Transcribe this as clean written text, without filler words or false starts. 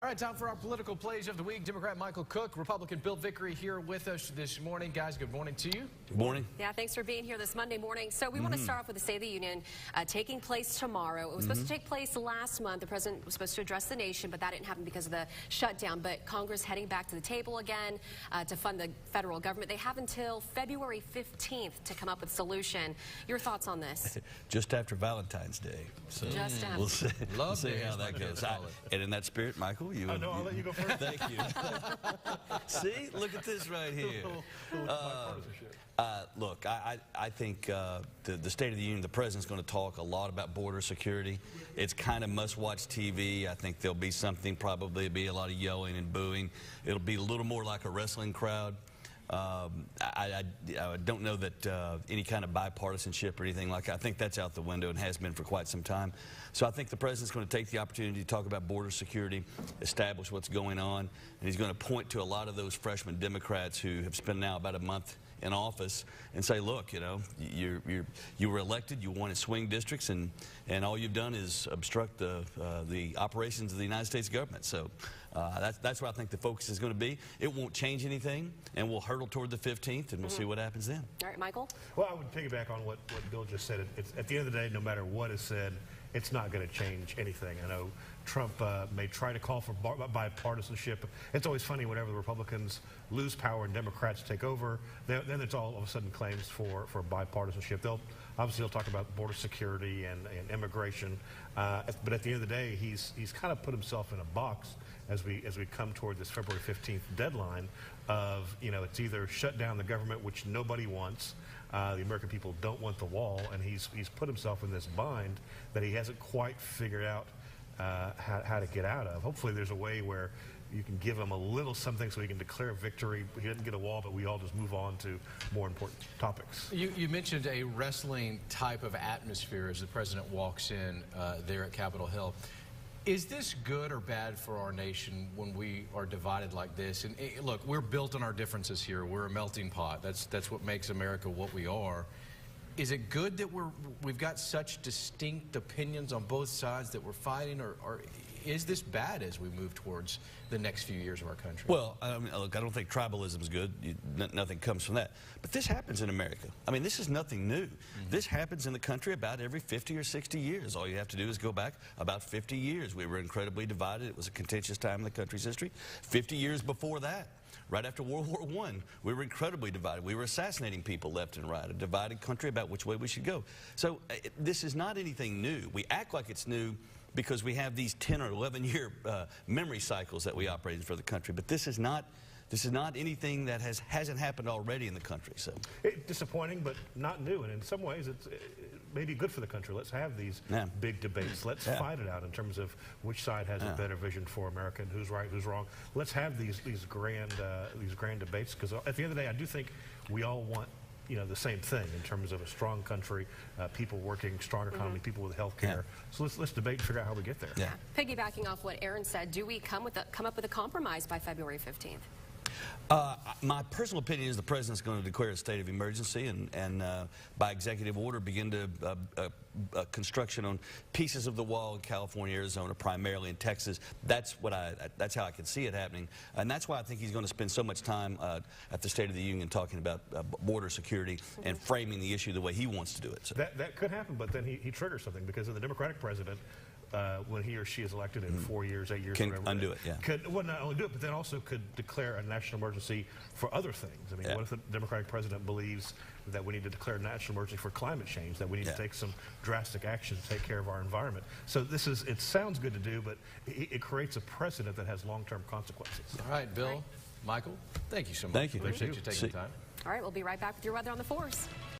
All right, time for our political plays of the week. Democrat Michael Cook, Republican Bill Vickery here with us this morning. Guys, good morning to you. Good morning. Yeah, thanks for being here this Monday morning. So we want to start off with the State of the Union taking place tomorrow. It was supposed to take place last month. The president was supposed to address the nation, but that didn't happen because of the shutdown. But Congress heading back to the table again to fund the federal government. They have until February 15th to come up with a solution. Your thoughts on this? Just after Valentine's Day. So Just after. We'll see how that goes. And in that spirit, Michael, I'll let you go first. Thank you. See, look at this right here. Look, I think the State of the Union, the president's going to talk a lot about border security. It's kind of must-watch TV. I think there'll be something, probably be a lot of yelling and booing. It'll be a little more like a wrestling crowd. I don't know that any kind of bipartisanship or anything like that. I think that's out the window and has been for quite some time. So I think the president's going to take the opportunity to talk about border security, establish what's going on, and he's going to point to a lot of those freshman Democrats who have spent now about a month in office and say, look, you know, you were elected, you won in swing districts, and all you've done is obstruct the operations of the United States government. So that's where I think the focus is going to be. It won't change anything, and we'll hurdle toward the 15th, and we'll see what happens then. All right, Michael? Well, I would piggyback on what Bill just said. At the end of the day, no matter what is said, it's not going to change anything. I know Trump may try to call for bipartisanship. It's always funny whenever the Republicans lose power and Democrats take over, then it's all of a sudden claims for bipartisanship. Obviously he'll talk about border security and immigration, but at the end of the day, he's kind of put himself in a box as we come toward this February 15th deadline of, you know, it's either shut down the government, which nobody wants. The American people don't want the wall, and he's put himself in this bind that he hasn't quite figured out how to get out of. Hopefully there's a way where you can give him a little something so he can declare victory. He didn't get a wall, but we all just move on to more important topics. You mentioned a wrestling type of atmosphere as the president walks in there at Capitol Hill. Is this good or bad for our nation when we are divided like this? And look, we're built on our differences here. We're a melting pot. That's what makes America what we are. Is it good that we've got such distinct opinions on both sides that we're fighting, or is this bad as we move towards the next few years of our country? Well, I mean, look, I don't think tribalism is good. Nothing comes from that. But this happens in America. I mean, this is nothing new. This happens in the country about every 50 or 60 years. All you have to do is go back about 50 years. We were incredibly divided. It was a contentious time in the country's history. 50 years before that, right after World War I, we were incredibly divided. We were assassinating people left and right, a divided country about which way we should go. So this is not anything new. We act like it's new because we have these 10 or 11-year memory cycles that we operate in for the country. But this is not anything that hasn't happened already in the country. So disappointing, but not new. And in some ways, it's maybe good for the country. Let's have these big debates. Let's fight it out in terms of which side has a better vision for America and who's right, who's wrong. Let's have these grand debates, because at the end of the day, I do think we all want, you know, the same thing in terms of a strong country, people working, strong economy, people with health care. So let's debate and figure out how we get there. Piggybacking off what Aaron said, do we come up with a compromise by February 15th? My personal opinion is the president's going to declare a state of emergency and by executive order begin to construction on pieces of the wall in California, Arizona, primarily in Texas. That's how I can see it happening, and that's why I think he's going to spend so much time at the State of the Union talking about border security and framing the issue the way he wants to do it. So. That could happen, but then he triggers something, because of the Democratic president, when he or she is elected in 4 years, 8 years, can whatever, undo it. Could, well, not only do it, but then also could declare a national emergency for other things. I mean, what if the Democratic president believes that we need to declare a national emergency for climate change, that we need to take some drastic action to take care of our environment? So it sounds good to do, but it creates a precedent that has long-term consequences. All right, Bill, Michael, thank you so much. Thank you. Appreciate you taking the time. All right, we'll be right back with your weather on the 4s.